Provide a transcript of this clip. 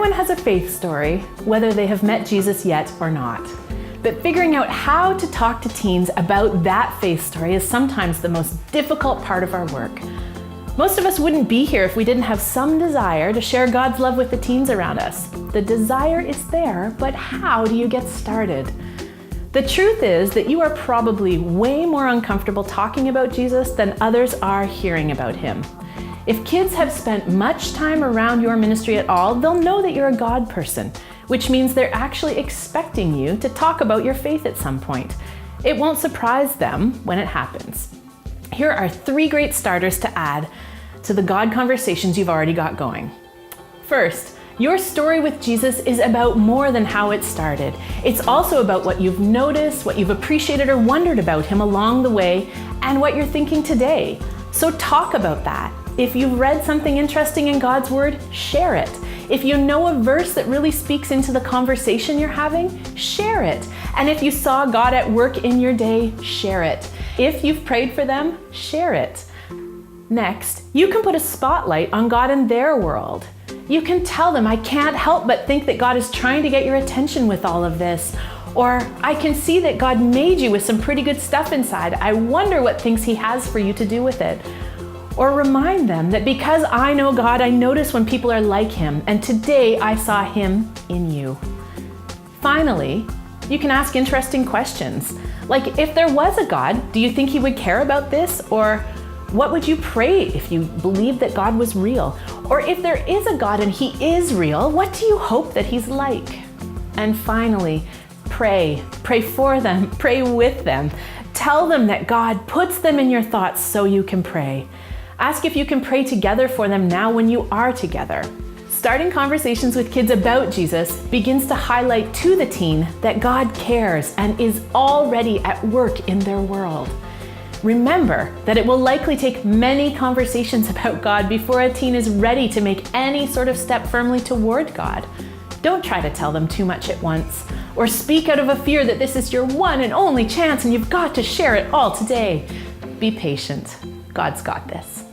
Everyone has a faith story, whether they have met Jesus yet or not. But figuring out how to talk to teens about that faith story is sometimes the most difficult part of our work. Most of us wouldn't be here if we didn't have some desire to share God's love with the teens around us. The desire is there, but how do you get started? The truth is that you are probably way more uncomfortable talking about Jesus than others are hearing about him. If kids have spent much time around your ministry at all, they'll know that you're a God person, which means they're actually expecting you to talk about your faith at some point. It won't surprise them when it happens. Here are 3 great starters to add to the God conversations you've already got going. First, your story with Jesus is about more than how it started. It's also about what you've noticed, what you've appreciated or wondered about him along the way, and what you're thinking today. So talk about that. If you've read something interesting in God's Word, share it. If you know a verse that really speaks into the conversation you're having, share it. And if you saw God at work in your day, share it. If you've prayed for them, share it. Next, you can put a spotlight on God in their world. You can tell them, I can't help but think that God is trying to get your attention with all of this. Or, I can see that God made you with some pretty good stuff inside. I wonder what things he has for you to do with it. Or remind them that because I know God, I notice when people are like him, and today I saw him in you. Finally, you can ask interesting questions. Like, if there was a God, do you think he would care about this? Or, what would you pray if you believed that God was real? Or if there is a God and he is real, what do you hope that he's like? And finally, pray. Pray for them. Pray with them. Tell them that God puts them in your thoughts so you can pray. Ask if you can pray together for them now when you are together. Starting conversations with kids about Jesus begins to highlight to the teen that God cares and is already at work in their world. Remember that it will likely take many conversations about God before a teen is ready to make any sort of step firmly toward God. Don't try to tell them too much at once, or speak out of a fear that this is your one and only chance and you've got to share it all today. Be patient. God's got this.